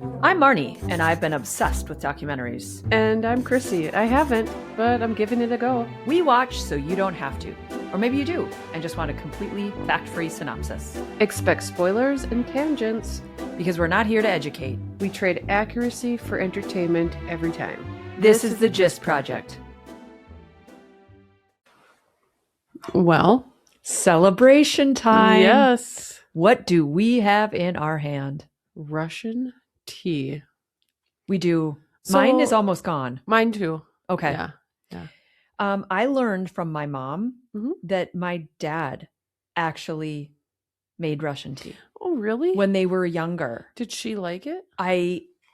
I'm Marnie, and I've been obsessed with documentaries. And I'm Chrissy. I haven't, but I'm giving it a go. We watch so you don't have to. Or maybe you do, and just want a completely fact-free synopsis. Expect spoilers and tangents. Because we're not here to educate. We trade accuracy for entertainment every time. This is the Gist Project. Well, celebration time. Yes. What do we have in our hand? Russian tea. We do. Mine is almost gone. Mine too. Okay. Yeah. I learned from my mom that my dad actually made Russian tea. Oh, really? When they were younger. Did she like it?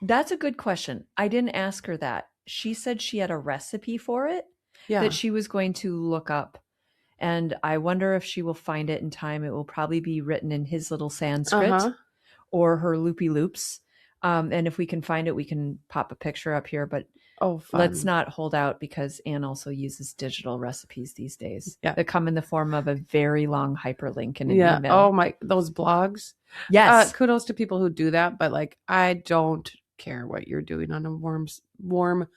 That's a good question. I didn't ask her that. She said she had a recipe for it that she was going to look up. And I wonder if she will find it in time. It will probably be written in his little Sanskrit or her loopy loops. And if we can find it, we can pop a picture up here. But let's not hold out, because Anne also uses digital recipes these days that come in the form of a very long hyperlink in an email. Oh my, those blogs. Yes. Kudos to people who do that. But like, I don't care what you're doing on a warm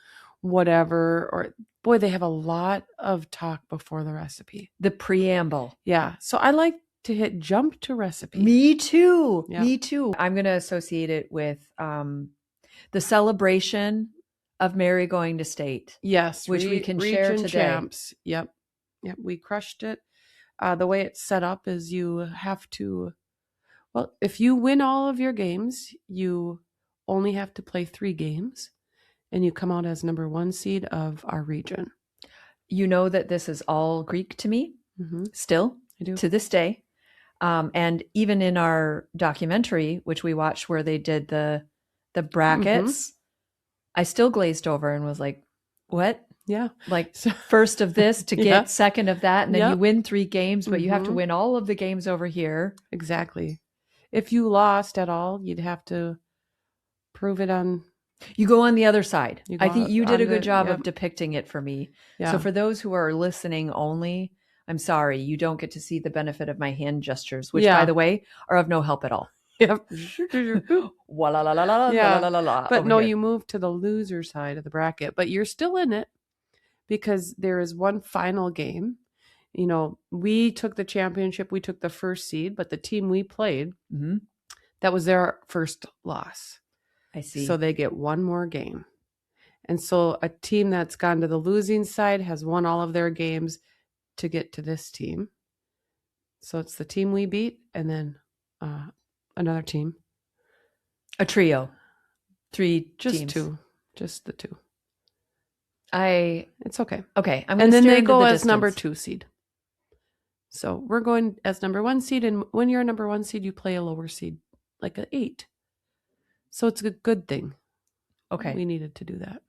whatever. Or boy, they have a lot of talk before the recipe. The preamble. Yeah. So I like to hit jump to recipe. Me too. Yeah. Me too. I'm going to associate it with the celebration of Mary going to state. Yes. Which we can share today. Champs. Yep. We crushed it. The way it's set up is you have to, well, if you win all of your games, you only have to play 3 games and you come out as number 1 seed of our region. You know that this is all Greek to me still, I do. To this day. And even in our documentary, which we watched where they did the brackets, I still glazed over and was like, what? Yeah. Like first of this to get second of that. And then you win 3 games, but you have to win all of the games over here. Exactly. If you lost at all, you'd have to prove it on. You go on the other side. I think you did a good job of depicting it for me. Yeah. So for those who are listening only, I'm sorry, you don't get to see the benefit of my hand gestures, which by the way, are of no help at all. Yep. But no, you move to the loser side of the bracket, but you're still in it because there is one final game. You know, we took the championship, we took the first seed, but the team we played, that was their first loss. I see. So they get one more game. And so a team that's gone to the losing side has won all of their games to get to this team. So it's the team we beat and then another team. A trio. 3 just teams. 2. Just the 2. It's okay. Okay. And then they go as number 2 seed. So we're going as number 1 seed. And when you're a number 1 seed, you play a lower seed, like an 8. So it's a good thing. Okay. We needed to do that.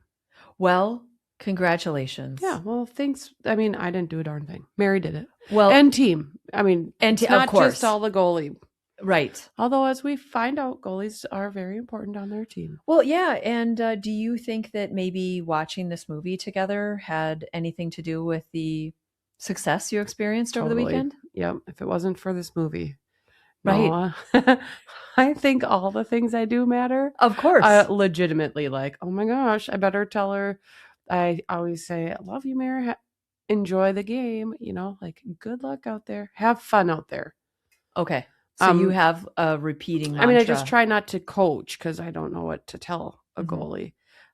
Well, congratulations. Yeah. Well, thanks. I mean, I didn't do a darn thing. Mary did it. Well, and team. I mean, it's not of course. just all the goalie. Right. Although, as we find out, goalies are very important on their team. Well, yeah. And do you think that maybe watching this movie together had anything to do with the success you experienced over the weekend? Yeah. If it wasn't for this movie. Right. No, I think all the things I do matter. Of course. Legitimately, like, oh my gosh, I better tell her. I always say, I love you, Mary. Enjoy the game. You know, like, good luck out there. Have fun out there. Okay. So you have a repeating mantra. I mean, I just try not to coach because I don't know what to tell a goalie.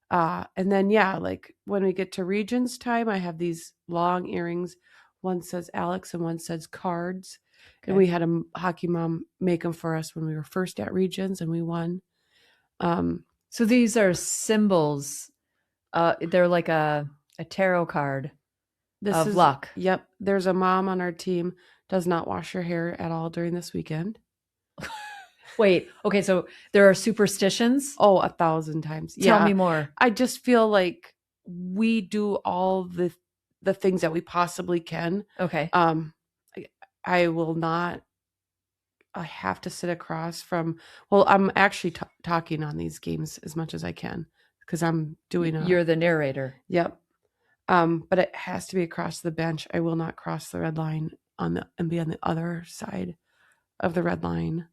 And then, like when we get to regions time, I have these long earrings. One says Alex and one says cards. Okay. And we had a hockey mom make them for us when we were first at regions and we won. So these are symbols. They're like a tarot card of luck. Yep. There's a mom on our team. Does not wash her hair at all during this weekend. Wait, okay, so there are superstitions? Oh, 1,000 times. Tell me more. I just feel like we do all the things that we possibly can. Okay. I will not. I have to sit across from. Well, I'm actually talking on these games as much as I can because I'm doing. You're the narrator. Yep. But it has to be across the bench. I will not cross the red line and be on the other side of the red line.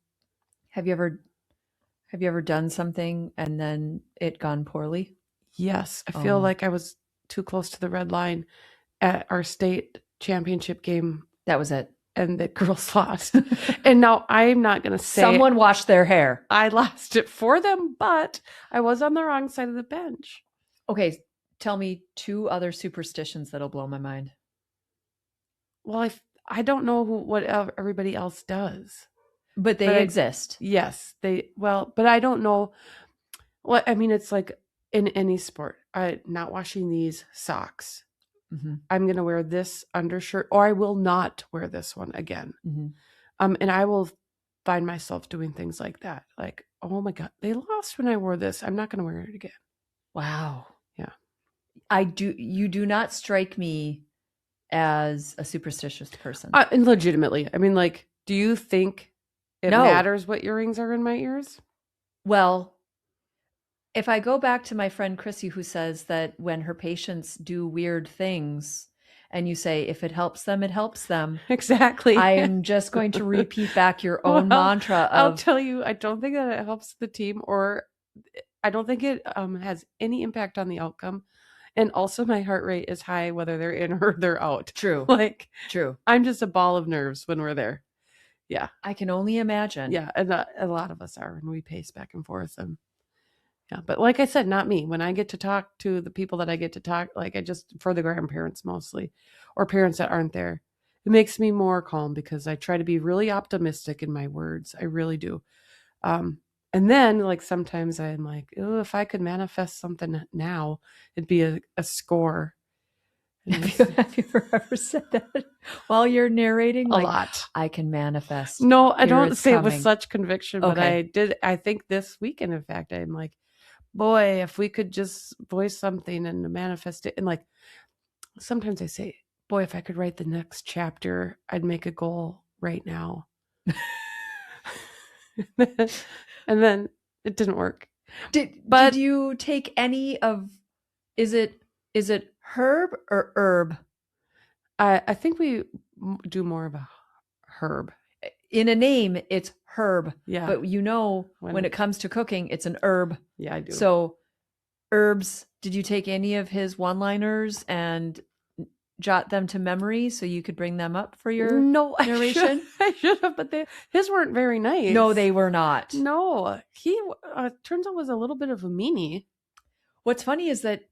Have you ever Have you ever done something and then it gone poorly? Yes. I feel like I was too close to the red line at our state championship game. That was it. And the girls lost. And now I'm not going to say someone washed their hair. I lost it for them, but I was on the wrong side of the bench. Okay. Tell me 2 other superstitions that'll blow my mind. Well, I don't know what everybody else does. But they exist. Yes. But I don't know. Well, I mean, it's like in any sport, not washing these socks. Mm-hmm. I'm going to wear this undershirt, or I will not wear this one again. Mm-hmm. And I will find myself doing things like that. Like, oh my God, they lost when I wore this. I'm not going to wear it again. Wow. Yeah. You do not strike me as a superstitious person. And legitimately. I mean, like, do you think it matters what earrings are in my ears? Well, if I go back to my friend Chrissy, who says that when her patients do weird things and you say, if it helps them, it helps them. Exactly. I am just going to repeat back your own mantra of... I'll tell you, I don't think that it helps the team, or I don't think it has any impact on the outcome. And also my heart rate is high whether they're in or they're out. True. True. I'm just a ball of nerves when we're there. Yeah. I can only imagine. Yeah. And a lot of us are, and we pace back and forth. And yeah. But like I said, not me. When I get to talk to the people that I get to talk, like for the grandparents mostly, or parents that aren't there, it makes me more calm because I try to be really optimistic in my words. I really do. And then, like, sometimes I'm like, oh, if I could manifest something now, it'd be a score. Have you ever said that while you're narrating? A lot. I can manifest. No, I don't say it with such conviction, but I did. I think this weekend, in fact, I'm like, boy, if we could just voice something and manifest it. And like, sometimes I say, boy, if I could write the next chapter, I'd make a goal right now. And then it didn't work. Did you take any of, is it herb or herb? I think we do more of a herb. In a name, it's herb. Yeah. But when it comes to cooking, it's an herb. Yeah, I do. So herbs, did you take any of his one-liners and jot them to memory so you could bring them up for your narration? I should have, but his weren't very nice. No, they were not. No, he turns out was a little bit of a meanie. What's funny is that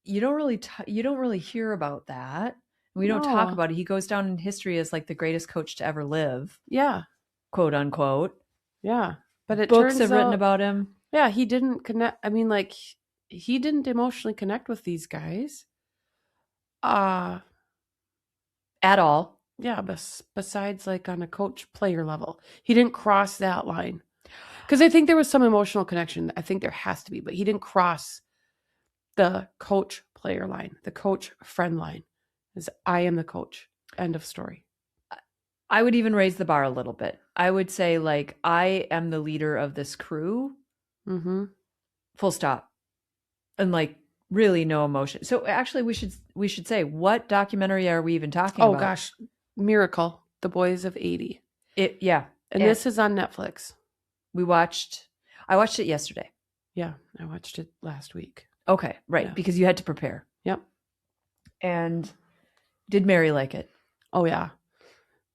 you don't really hear about that. We don't talk about it. He goes down in history as like the greatest coach to ever live. Yeah, quote unquote. Yeah, but books have written about him. Yeah, he didn't connect. I mean, like, he didn't emotionally connect with these guys. At all. Yeah, besides like on a coach player level. He didn't cross that line. Because I think there was some emotional connection. I think there has to be, but he didn't cross the coach player line, the coach friend line. Is I am the coach. End of story. I would even raise the bar a little bit. I would say, like, I am the leader of this crew. Mm-hmm. Full stop. And like, really no emotion. So actually we should say, what documentary are we even talking about? Oh gosh, Miracle, The Boys of 80. Yeah. And this is on Netflix. I watched it yesterday. Yeah, I watched it last week. Okay, right, yeah. Because you had to prepare. Yep. And did Mary like it? Oh yeah.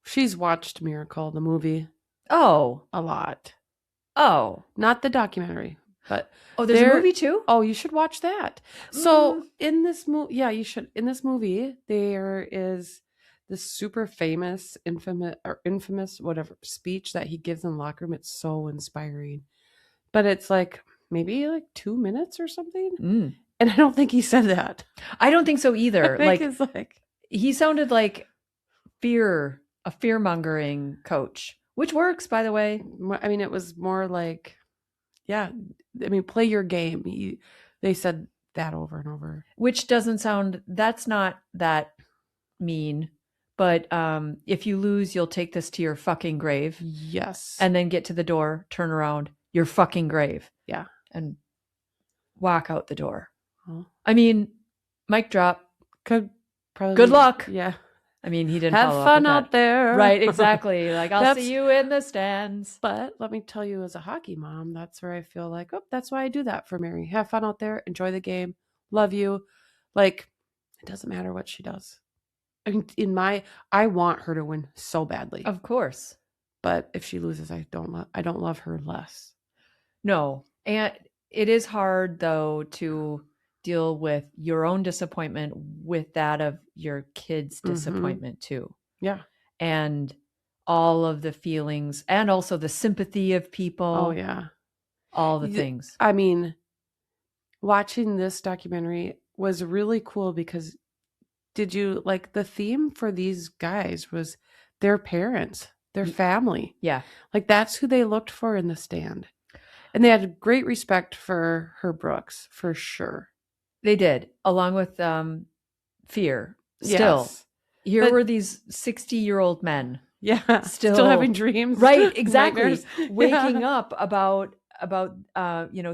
She's watched Miracle, the movie. Oh. A lot. Oh. Not the documentary. But there's a movie too? Oh, you should watch that. So in this movie, yeah, you should. In this movie, there is this super famous, infamous, whatever speech that he gives in the locker room. It's so inspiring. But it's like maybe like 2 minutes or something. And I don't think he said that. I don't think so either. It's like he sounded like a fear-mongering coach, which works, by the way. I mean, it was more like, yeah, I mean, play your game. They said that over and over. Which that's not that mean. But if you lose, you'll take this to your fucking grave. Yes. And then get to the door, turn around, your fucking grave. Yeah. And walk out the door. Oh. I mean, mic drop. Could probably. Good luck. Yeah. I mean, he didn't Have follow up fun with out that. there. Right, exactly. Like, I'll see you in the stands. But let me tell you, as a hockey mom, that's where I feel like, oh, that's why I do that for Mary. Have fun out there. Enjoy the game. Love you. Like, it doesn't matter what she does. I mean, I want her to win so badly. Of course. But if she loses, I don't love her less. No. And it is hard, though, to deal with your own disappointment with that of your kids' disappointment too. Yeah. And all of the feelings and also the sympathy of people. Oh, yeah. All the things. I mean, watching this documentary was really cool because did you like the theme for these guys was their parents, their family. Yeah. Like that's who they looked for in the stand. And they had great respect for her Brooks, for sure. They did, along with fear. Still. Yes. Here were these 60-year-old men. Yeah. Still having dreams. Right, exactly. Waking up about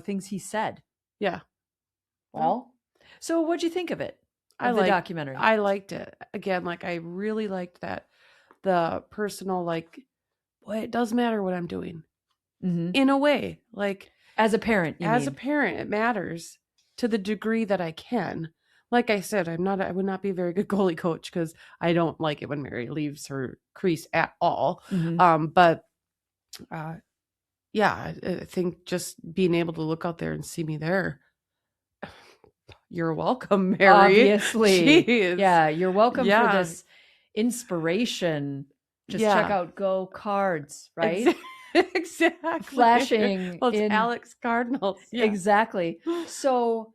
things he said. Yeah. Well, so what'd you think of it? The documentary. I liked it. Again, like I really liked that the personal, like, boy, it does matter what I'm doing. In a way, like as a parent, it matters to the degree that I can. Like I said, I would not be a very good goalie coach because I don't like it when Mary leaves her crease at all. But yeah, I think just being able to look out there and see me there. You're welcome, Mary. Obviously. Jeez. Yeah, you're welcome for this inspiration. Just check out Go Cards, right? Exactly. Flashing. Well, it's Alex Cardinals. Yeah. Exactly. So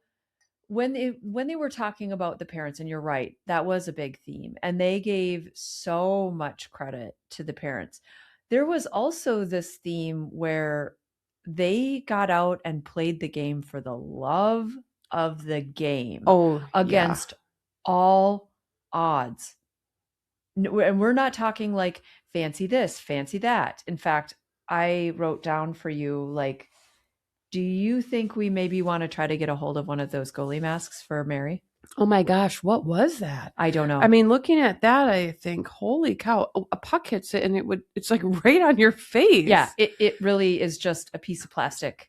when they were talking about the parents, and you're right, that was a big theme. And they gave so much credit to the parents. There was also this theme where they got out and played the game for the love of the game against all odds. And we're not talking like fancy this, fancy that. In fact, I wrote down for you, like, do you think we maybe want to try to get a hold of one of those goalie masks for Mary? Oh my gosh, what was that? I don't know. I mean, looking at that, I think, holy cow, a puck hits it and it's like right on your face. Yeah, it really is just a piece of plastic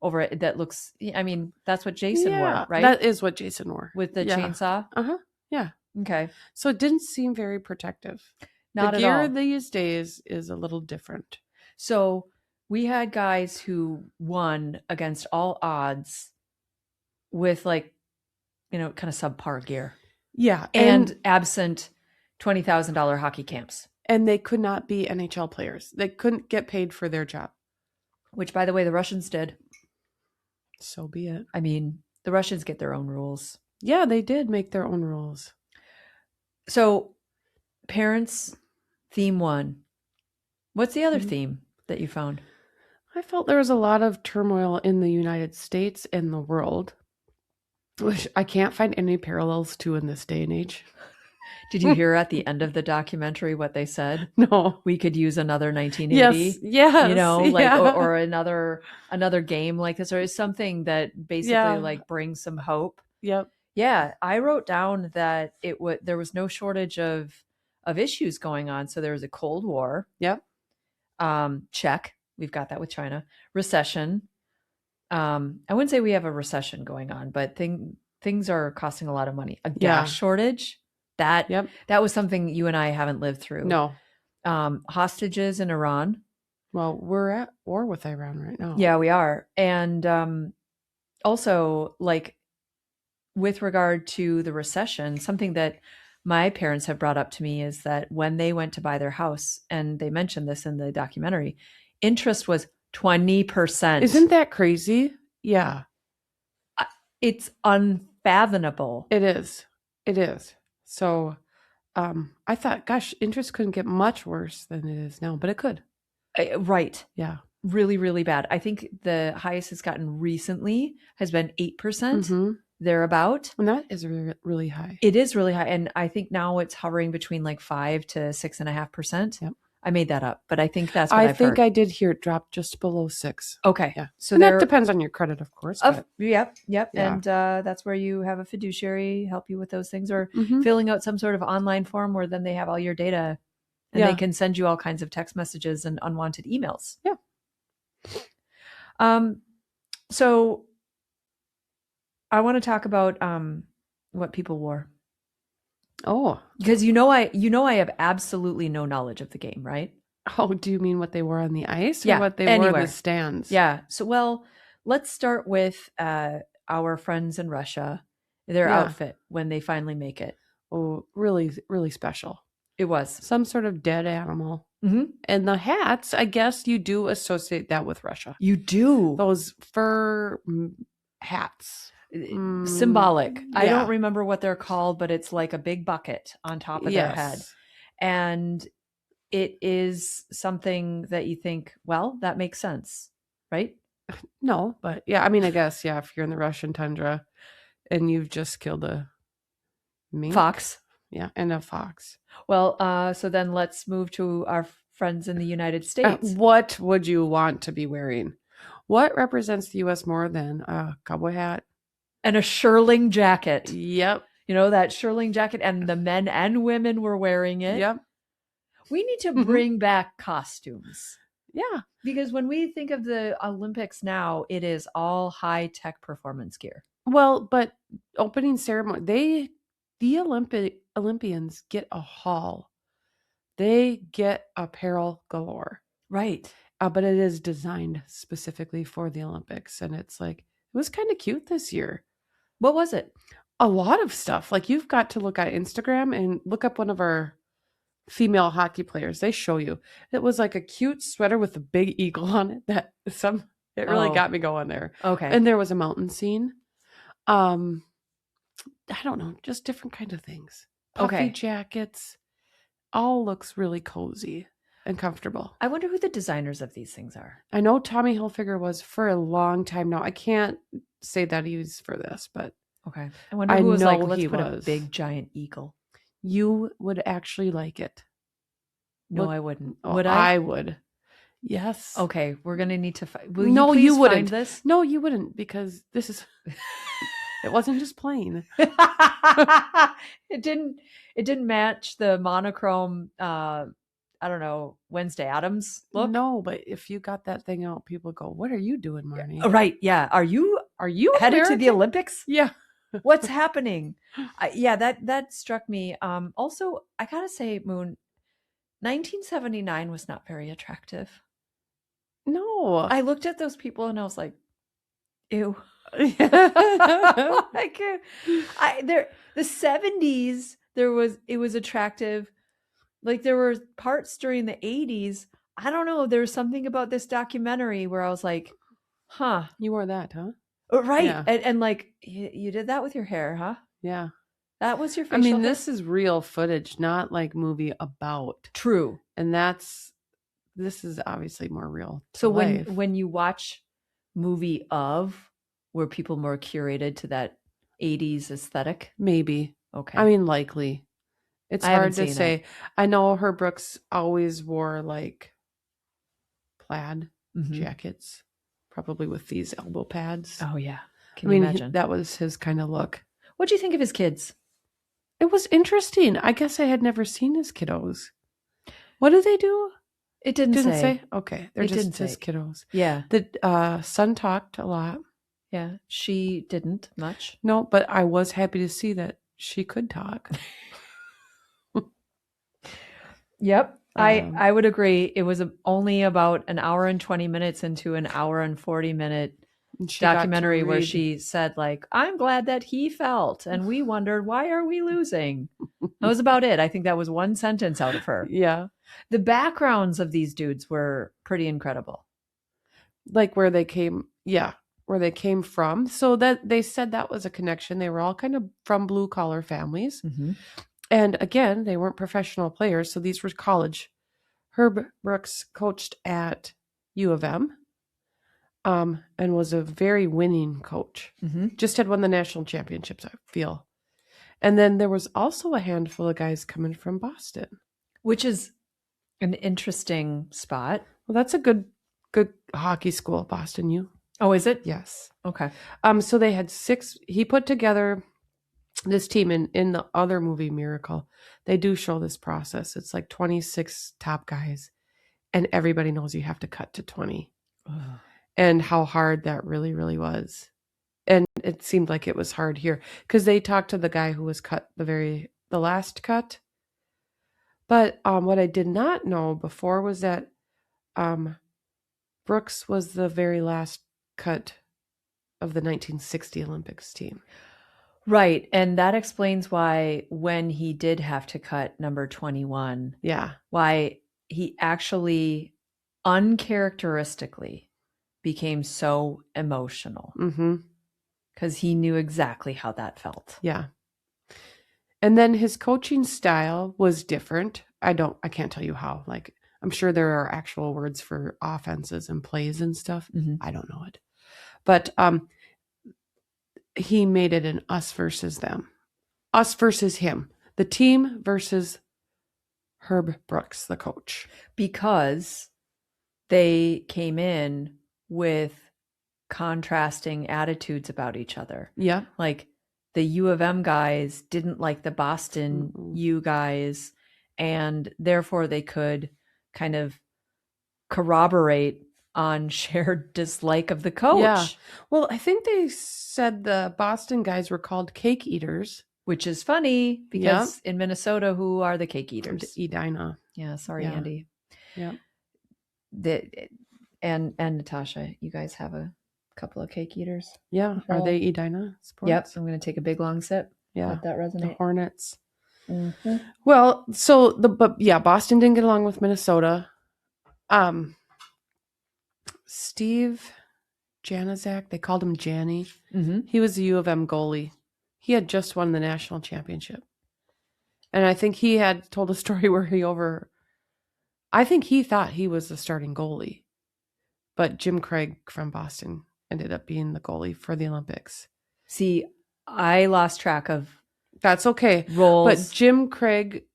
over it that looks, I mean, that's what Jason wore, right? That is what Jason wore. With the chainsaw? Yeah. Okay. So it didn't seem very protective. Not the at gear all. These days is a little different. So we had guys who won against all odds with like, kind of subpar gear. Yeah. And absent $20,000 hockey camps. And they could not be NHL players. They couldn't get paid for their job. Which, by the way, the Russians did. So be it. I mean, the Russians get their own rules. Yeah, they did make their own rules. So, parents, theme 1. What's the other theme that you found? I felt there was a lot of turmoil in the United States and the world, which I can't find any parallels to in this day and age. Did you hear at the end of the documentary what they said? No. We could use another 1980. Yes. Or another game like this, or something that basically like brings some hope. Yep. Yeah, I wrote down that there was no shortage of issues going on. So there was a Cold War. Yep. Check. We've got that with China. Recession. I wouldn't say we have a recession going on, but things are costing a lot of money. A gas shortage. That was something you and I haven't lived through. No. Hostages in Iran. Well, we're at war with Iran right now. Yeah, we are. And also, like, with regard to the recession, something that my parents have brought up to me is that when they went to buy their house, and they mentioned this in the documentary, interest was 20%. Isn't that crazy? Yeah. It's unfathomable. It is. So I thought, gosh, interest couldn't get much worse than it is now, but it could. Right. Yeah. Really, really bad. I think the highest it's gotten recently has been 8%, thereabout. And that is really high. It is really high. And I think now it's hovering between like 5 to 6.5%. Yep. I made that up, but I think that's what I've heard. I did hear it drop just below 6. Okay. Yeah. So that depends on your credit, of course. Yep. Yeah. And that's where you have a fiduciary help you with those things, or filling out some sort of online form where then they have all your data and they can send you all kinds of text messages and unwanted emails. Yeah. So I want to talk about what people wore. Oh, because I have absolutely no knowledge of the game, right? Oh, do you mean what they wore on the ice or what they wore in the stands? Yeah. So, well, let's start with our friends in Russia, their outfit when they finally make it. Oh, really, really special. It was some sort of dead animal. And the hats, I guess you do associate that with Russia. You do. Those fur hats. Symbolic. I don't remember what they're called, but it's like a big bucket on top of their head. And it is something that you think, well, that makes sense, right? No, but yeah, I mean, I guess, if you're in the Russian tundra and you've just killed a mink. Fox. Yeah, and a fox. Well, so then let's move to our friends in the United States. What would you want to be wearing? What represents the U.S. more than a cowboy hat? And a shearling jacket. Yep. You know, that shearling jacket, and the men and women were wearing it. Yep. We need to bring back costumes. Yeah. Because when we think of the Olympics now, it is all high-tech performance gear. Well, but opening ceremony, the Olympians get a haul. They get apparel galore. Right. But it is designed specifically for the Olympics. And it's like, it was kind of cute this year. What was it? A lot of stuff. Like, you've got to look at Instagram and look up one of our female hockey players. They show you. It was like a cute sweater with a big eagle on it. It really got me going there. Okay. And there was a mountain scene. I don't know, just different kind of things. Puffy jackets. All looks really cozy and comfortable. I wonder who the designers of these things are. I know Tommy Hilfiger was for a long time now. I can't say that he's for this, but okay. I wonder who was like, let's put a big giant eagle. You would actually like it. No, I wouldn't. Would I? I would. Yes. Okay, we're gonna need to find. You wouldn't. Find this? No, you wouldn't, because this is. It wasn't just plain. It didn't match the monochrome. I don't know, Wednesday Addams look. No, but if you got that thing out, people go, "What are you doing, Marnie?" Right? Yeah. Are you headed to the Olympics? Yeah. What's happening? That struck me. Also, I gotta say, Moon, 1979 was not very attractive. No. I looked at those people and I was like, ew. The 70s, it was attractive. Like, there were parts during the 80s. I don't know. There was something about this documentary where I was like, huh. You wore that, huh? Right. Yeah. And like, you did that with your hair, huh? Yeah. That was your facial hair? This is real footage, not like movie about. True. And this is obviously more real. So when you watch movie of, were people more curated to that 80s aesthetic? Maybe. Okay. Likely. It's hard to say. I know her Brooks always wore like plaid jackets, probably with these elbow pads. Oh yeah. Can you imagine? That was his kind of look. What do you think of his kids? It was interesting. I guess I had never seen his kiddos. What do they do? It didn't say. Okay. They're just his kiddos. Yeah. The son talked a lot. Yeah. She didn't much. No, but I was happy to see that she could talk. Yep. I would agree. It was only about an hour and 20 minutes into an hour and 40-minute documentary where she said, like, I'm glad that he felt, and we wondered, why are we losing? That was about it. I think that was one sentence out of her. Yeah. The backgrounds of these dudes were pretty incredible. Like where they came from. So that they said that was a connection. They were all kind of from blue collar families. Mm-hmm. And again, they weren't professional players. So these were college. Herb Brooks coached at U of M. And was a very winning coach. Mm-hmm. Just had won the national championships, I feel. And then there was also a handful of guys coming from Boston. Which is An interesting spot. Well, that's a good hockey school, Boston U. Oh, is it? Yes. Okay. So they had 6. He put together this team in the other movie Miracle. They do show this process. It's like 26 top guys, and everybody knows you have to cut to 20. Ugh. And how hard that really, really was. And it seemed like it was hard here because they talked to the guy who was cut the last cut. But what I did not know before was that Brooks was the very last cut of the 1960 Olympics team. Right. And that explains why when he did have to cut number 21, why he actually uncharacteristically became so emotional. Because he knew exactly how that felt. Yeah. And then his coaching style was different. I can't tell you how. Like, I'm sure there are actual words for offenses and plays and stuff. I don't know it. But he made it an us versus them. Us versus him. The team versus Herb Brooks, the coach. Because they came in with contrasting attitudes about each other. Yeah. Like the U of M guys didn't like the Boston U guys, and therefore they could kind of corroborate on shared dislike of the coach. Yeah. Well, I think they said the Boston guys were called cake eaters. Which is funny because in Minnesota, who are the cake eaters? Edina. Yeah, sorry, Andy. Yeah. And Natasha, you guys have a couple of cake eaters. Yeah. Are they Edina sports? Yep. I'm going to take a big long sip. Yeah. Let that resonate. The Hornets. Well, Boston didn't get along with Minnesota. Steve Januzak, they called him Janny. He was the U of M goalie. He had just won the national championship. And I think he had told a story where I think he thought he was the starting goalie. But Jim Craig from Boston ended up being the goalie for the Olympics. See, I lost track of that's okay. Roles. But Jim Craig,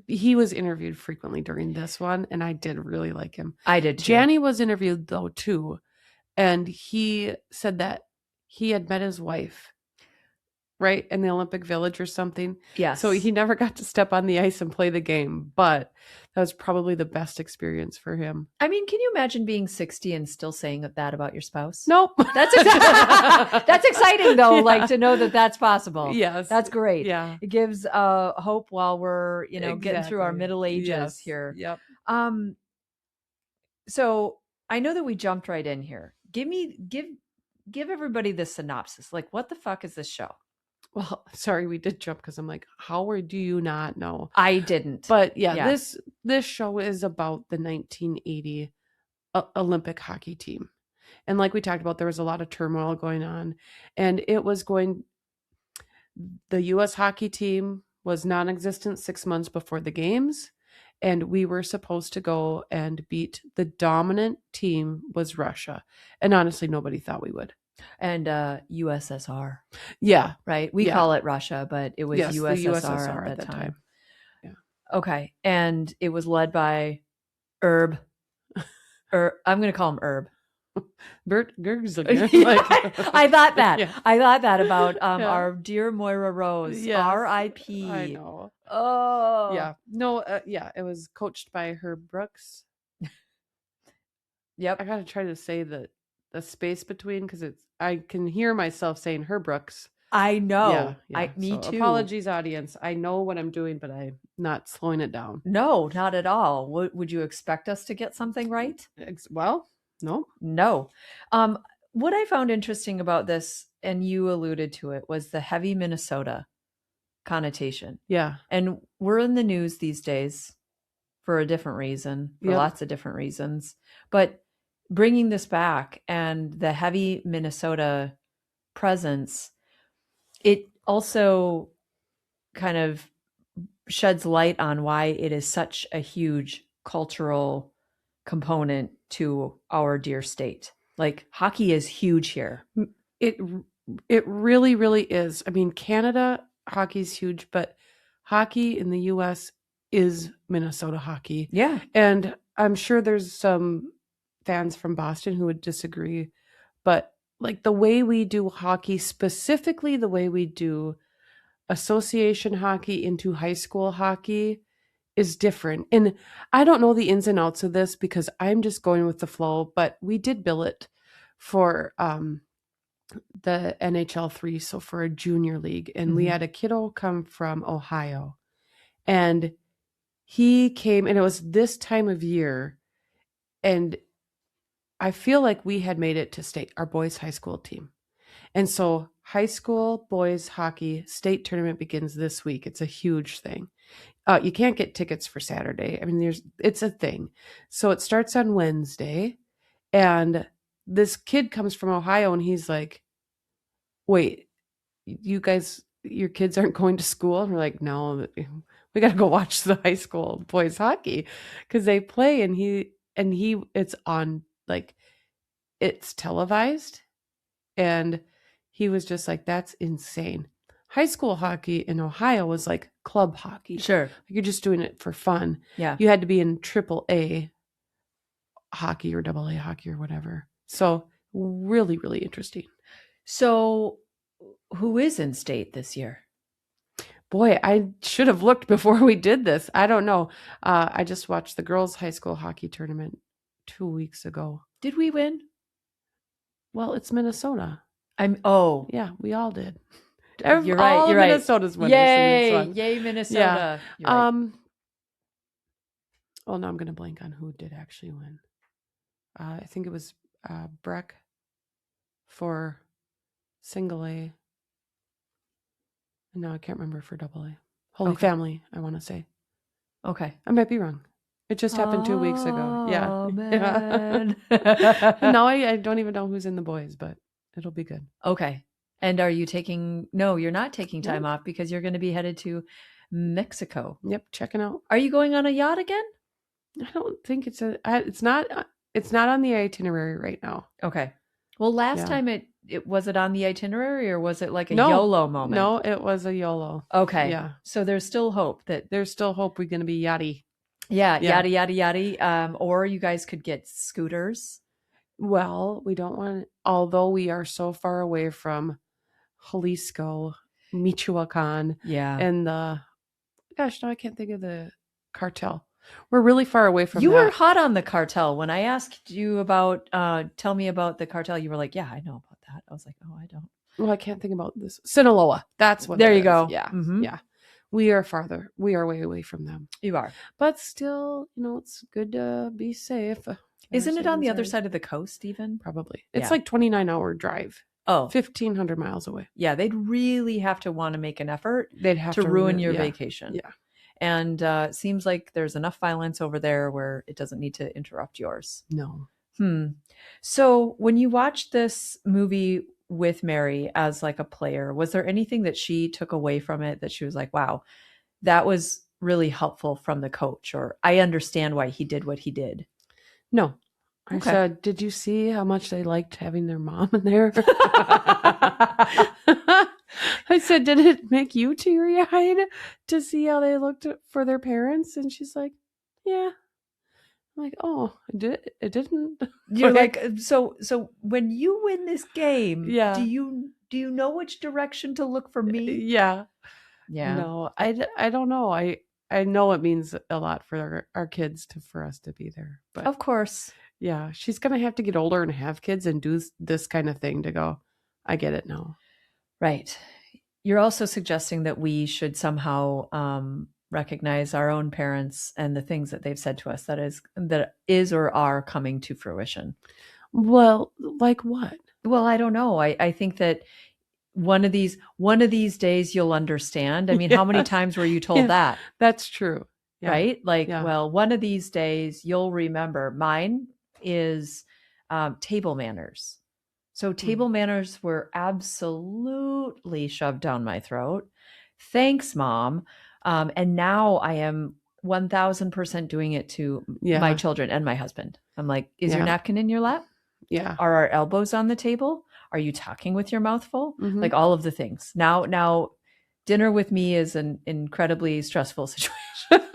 he was interviewed frequently during this one, and I did really like him. I did too. Janny was interviewed though too, and he said that he had met his wife right in the Olympic Village or something. Yes. So he never got to step on the ice and play the game, but that was probably the best experience for him. I mean, can you imagine being 60 and still saying that about your spouse? Nope. That's exciting though, like to know that that's possible. Yes. That's great. Yeah. It gives hope while we're, getting through our middle ages here. Yep. So I know that we jumped right in here. Give everybody the synopsis. Like, what the fuck is this show? Well, sorry, we did jump because I'm like, how do you not know? I didn't. But this show is about the 1980 Olympic hockey team. And like we talked about, there was a lot of turmoil going on. And the U.S. hockey team was non-existent 6 months before the games. And we were supposed to go and beat the dominant team was Russia. And honestly, nobody thought we would. And USSR. Yeah. Right? We call it Russia, but it was USSR at that time. Yeah. Okay. And it was led by Herb. I'm going to call him Herb. Bert Gerziger. I thought that. Yeah. I thought that about our dear Moira Rose. Yes. R.I.P. I know. Oh. Yeah. No, it was coached by Herb Brooks. Yep. I got to try to say the space between because I can hear myself saying Herb Brooks. I know. Yeah. Me too. Apologies, audience. I know what I'm doing, but I'm not slowing it down. No, not at all. Would you expect us to get something right? Well, no. What I found interesting about this, and you alluded to it, was the heavy Minnesota connotation. Yeah. And we're in the news these days for a different reason, for lots of different reasons. But bringing this back and the heavy Minnesota presence, it also kind of sheds light on why it is such a huge cultural component to our dear state. Like, hockey is huge here. It really, really is. I mean, Canada, hockey's huge, but hockey in the U.S. is Minnesota hockey. Yeah. And I'm sure there's some fans from Boston who would disagree, but like the way we do hockey, specifically the way we do association hockey into high school hockey, is different. And I don't know the ins and outs of this because I'm just going with the flow, but we did bill it for the NHL 3, so for a junior league. And we had a kiddo come from Ohio. And he came, and it was this time of year, and I feel like we had made it to state, our boys' high school team. And so high school boys hockey state tournament begins this week. It's a huge thing. You can't get tickets for Saturday. I mean, it's a thing. So it starts on Wednesday, and this kid comes from Ohio, and he's like, wait, you guys, your kids aren't going to school? And we're like, no, we got to go watch the high school boys hockey because they play, and it's on, like, it's televised. And he was just like, that's insane. High school hockey in Ohio was like club hockey. Sure. You're just doing it for fun. Yeah. You had to be in AAA hockey or AA hockey or whatever. So really, really interesting. So who is in state this year? Boy, I should have looked before we did this. I don't know. I just watched the girls' high school hockey tournament 2 weeks ago. Did we win? Well, it's Minnesota. Yeah, we all did. You're right. All you're Minnesota's right. winners. Yay, Minnesota. Yeah. Right. Well, now I'm going to blank on who did actually win. I think it was Breck for single A. No, I can't remember for double A. Holy Family, I want to say. Okay. I might be wrong. It just happened 2 weeks ago. Yeah. Oh, man. Now I don't even know who's in the boys, but it'll be good. Okay. And are you no, you're not taking time off because you're going to be headed to Mexico. Yep, checking out. Are you going on a yacht again? I don't think it's not on the itinerary right now. Okay. Well, last time was it on the itinerary, or was it like a YOLO moment? No, it was a YOLO. Okay. Yeah. So there's still hope we're going to be yachty. Yeah, yada, yada, yada. Or you guys could get scooters. Well, we don't want, although we are so far away from Jalisco, Michoacan, and gosh, no, I can't think of the cartel. We're really far away from You were hot on the cartel. When I asked you about, tell me about the cartel, you were like, yeah, I know about that. I was like, oh, I don't. Well, I can't think about this. Sinaloa. That's what There you go. Yeah. Mm-hmm. Yeah. We are farther. We are way away from them. You are. But still, it's good to be safe. Isn't it on the other side of the coast even? Probably. It's like 29-hour drive. Oh. 1,500 miles away. Yeah, they'd really have to want to make an effort They'd have to ruin your vacation. Yeah. And it seems like there's enough violence over there where it doesn't need to interrupt yours. No. So when you watched this movie with Mary as like a player, was there anything that she took away from it that she was like, wow, that was really helpful from the coach, or I understand why he did what he did? No. I said, did you see how much they liked having their mom in there? I said, did it make you teary-eyed to see how they looked for their parents? And she's like, yeah. I'm like, oh, it didn't. You're like, so when you win this game, yeah, do you know which direction to look for me? Yeah. No, I don't know. I know it means a lot for our kids for us to be there. But of course. Yeah, she's going to have to get older and have kids and do this kind of thing to go, I get it now. Right. You're also suggesting that we should somehow recognize our own parents and the things that they've said to us that is or are coming to fruition. Well, like what? Well, I don't know. I think that one of these days you'll understand. I mean, how many times were you told that? That's true. Yeah. Right? Like, well, one of these days you'll remember. Mine is table manners. So table manners were absolutely shoved down my throat. Thanks, Mom. And now I am 1000% doing it to my children and my husband. I'm like, is your napkin in your lap? Yeah. Are our elbows on the table? Are you talking with your mouth full? Mm-hmm. Like all of the things. Now dinner with me is an incredibly stressful situation.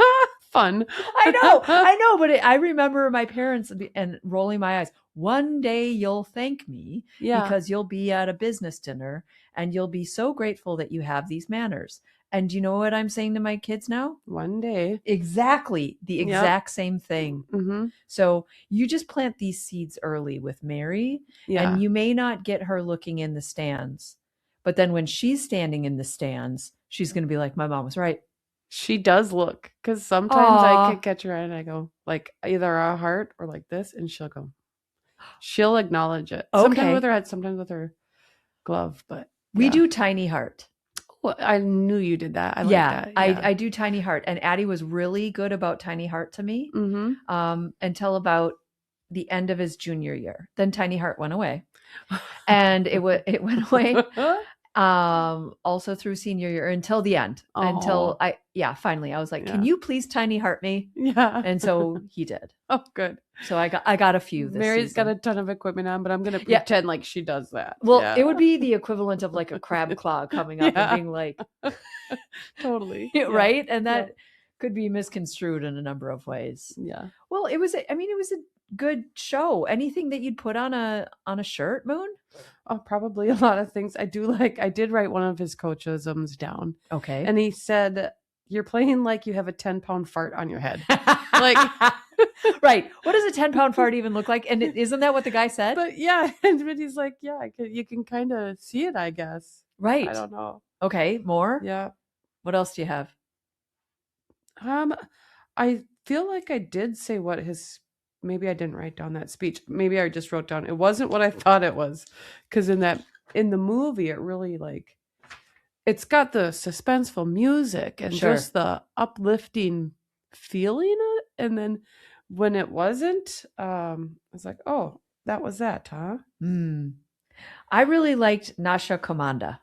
fun. I know, but I remember my parents and rolling my eyes. One day you'll thank me because you'll be at a business dinner and you'll be so grateful that you have these manners. And do you know what I'm saying to my kids now? One day. Exactly. The exact same thing. Mm-hmm. So you just plant these seeds early with Mary, and you may not get her looking in the stands. But then when she's standing in the stands, she's going to be like, my mom was right. She does look, because sometimes I can catch her and I go like either a heart or like this, and she'll acknowledge it. Okay. Sometimes with her head, sometimes with her glove, but we do tiny heart. Well, I knew you did that. I like that. Yeah, I do tiny heart, and Addie was really good about tiny heart to me until about the end of his junior year. Then tiny heart went away, and it went away. Also through senior year until the end. Until finally I was like, can you please tiny heart me? Yeah. And so he did. Oh, good. So I got a few this Mary's season. got a ton of equipment on, but I'm going to pretend like she does that. Well, it would be the equivalent of like a crab claw coming up and being like, totally. Right. And that could be misconstrued in a number of ways. Yeah. Well, it was a good show. Anything that you'd put on a shirt, Moon? Oh, probably a lot of things. I did write one of his coachisms down. Okay. And he said, you're playing like you have a 10-pound fart on your head. Like, right. What does a 10-pound fart even look like? And isn't that what the guy said? But yeah. And he's like, you can kind of see it, I guess. Right. I don't know. Okay. More? Yeah. What else do you have? I feel like I did say maybe I didn't write down that speech. Maybe I just wrote down, it wasn't what I thought it was. Because in the movie, it really it's got the suspenseful music and just the uplifting feeling of it. And then when it wasn't, I was like, oh, that was that, huh? I really liked Nasha Komanda,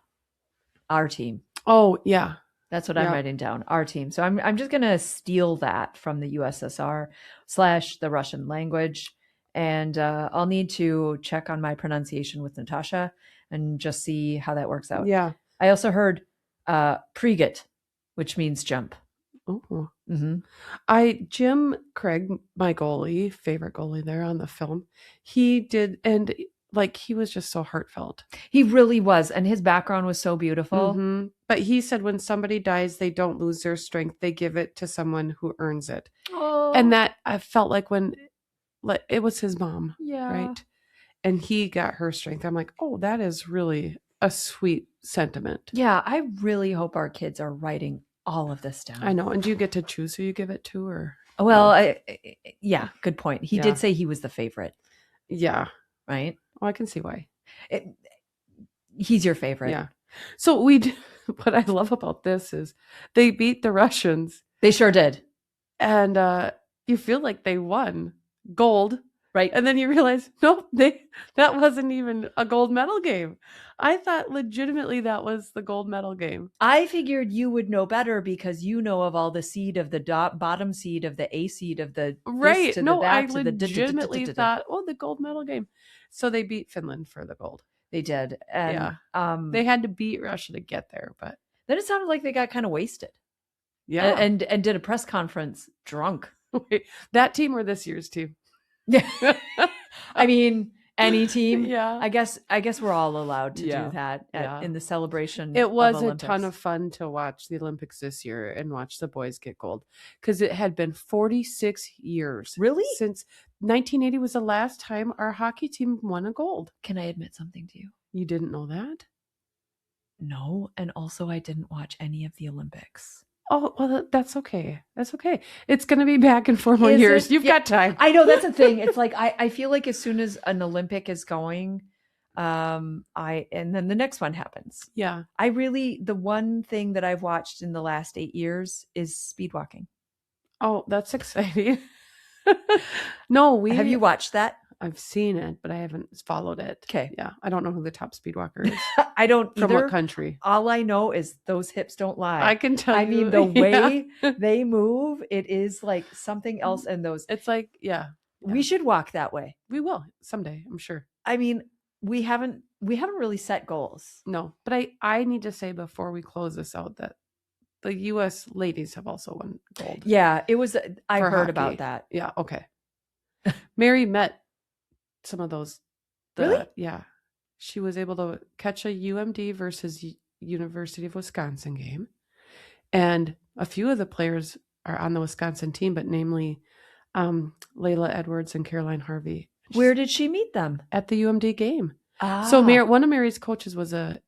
our team. Oh, yeah. That's what I'm writing down, our team. So I'm just going to steal that from the USSR / the Russian language. And I'll need to check on my pronunciation with Natasha and just see how that works out. Yeah. I also heard Priget, which means jump. Oh. Mm-hmm. Jim Craig, my goalie, favorite goalie there on the film, he did, and he was just so heartfelt. He really was. And his background was so beautiful. Mm-hmm. But he said when somebody dies, they don't lose their strength. They give it to someone who earns it. Oh. And that I felt like when it was his mom. Yeah. Right. And he got her strength. I'm like, oh, that is really a sweet sentiment. Yeah. I really hope our kids are writing all of this down. I know. And do you get to choose who you give it to, or? Well, no? Good point. He did say he was the favorite. Yeah. Right. Oh, I can see why. He's your favorite. Yeah. So what I love about this is they beat the Russians. They sure did. And you feel like they won gold. Right. And then you realize, nope, that wasn't even a gold medal game. I thought legitimately that was the gold medal game. I figured you would know better because you know of all the seed of the bottom seed of the A seed of the right. No, I legitimately thought, oh, the gold medal game. So they beat Finland for the gold. They did. And they had to beat Russia to get there, but then it sounded like they got kind of wasted. Yeah. And did a press conference drunk. Wait, that team or this year's team? Yeah. I mean, any team. Yeah. I guess we're all allowed to do that in the celebration. It was a ton of fun to watch the Olympics this year and watch the boys get gold, because it had been 46 years. Really? Since 1980 was the last time our hockey team won a gold. Can I admit something to you? You didn't know that? No. And also I didn't watch any of the Olympics. Oh, well, that's okay. That's okay. It's going to be back in 4 more years. You've got time. I know, that's the thing. It's like, I feel like as soon as an Olympic is going, and then the next one happens. Yeah. The one thing that I've watched in the last 8 years is speed walking. Oh, that's exciting. No, have you watched that? I've seen it, but I haven't followed it. Okay. Yeah. I don't know who the top speed walker is. I don't either. From what country? All I know is those hips don't lie. I can tell you. I mean, the way they move, it is like something else in those. It's like, yeah. We should walk that way. We will someday, I'm sure. I mean, we haven't really set goals. No, but I need to say before we close this out that the U.S. ladies have also won gold. Yeah, it was. I for heard hockey. about that. Yeah, okay. Mary met some of those. Really? Yeah. She was able to catch a UMD versus University of Wisconsin game. And a few of the players are on the Wisconsin team, but namely Layla Edwards and Caroline Harvey. Where did she meet them? At the UMD game. Ah. So one of Mary's coaches was a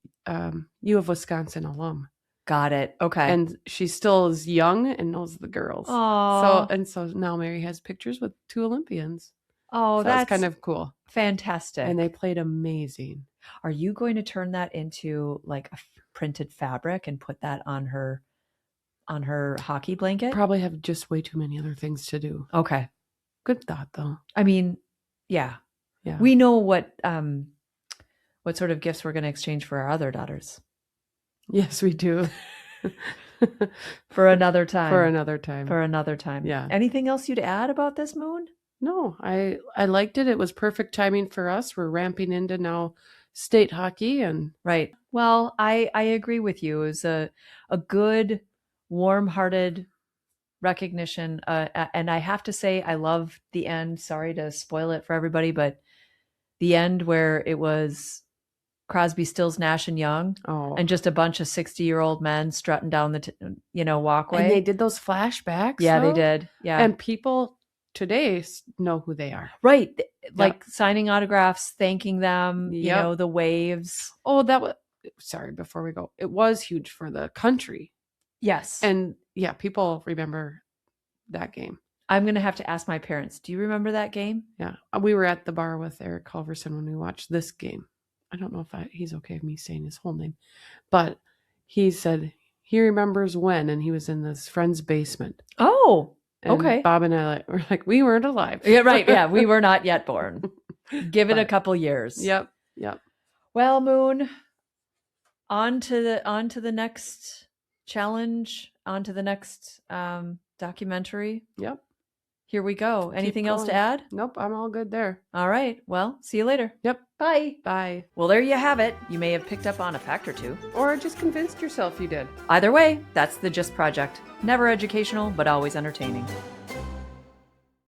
U of Wisconsin alum. Got it. Okay. And she still is young and knows the girls. Oh. So now Mary has pictures with 2 Olympians. Oh, so that's kind of cool. Fantastic. And they played amazing. Are you going to turn that into like a printed fabric and put that on her hockey blanket? Probably have just way too many other things to do. Okay. Good thought though. I mean, yeah. Yeah. We know what sort of gifts we're going to exchange for our other daughters. Yes, we do. For another time. For another time. For another time. Yeah. Anything else you'd add about this moon? No, I liked it. It was perfect timing for us. We're ramping into now state hockey and right. Well, I agree with you. It was a good, warm-hearted recognition. And I have to say, I love the end. Sorry to spoil it for everybody, but the end where it was Crosby, Stills, Nash, and Young, and just a bunch of 60-year-old men strutting down the walkway. And they did those flashbacks. Yeah, they did. Yeah, and people today know who they are. Right, like signing autographs, thanking them. The waves. Oh, that was. Sorry, before we go, it was huge for the country. Yes, and yeah, people remember that game. I'm going to have to ask my parents. Do you remember that game? Yeah, we were at the bar with Eric Culverson when we watched this game. I don't know if he's okay with me saying his whole name, but he said he remembers when, and he was in this friend's basement. Oh, and okay. Bob and I were like, we weren't alive. Yeah, right. Yeah, we were not yet born. Give it a couple years. Yep. Well, Moon, on to the next challenge, on to the next documentary. Yep. Here we go. Anything else to add? Nope, I'm all good there. All right. Well, see you later. Yep. Bye. Bye. Well, there you have it. You may have picked up on a fact or two. Or just convinced yourself you did. Either way, that's the Just Project. Never educational, but always entertaining.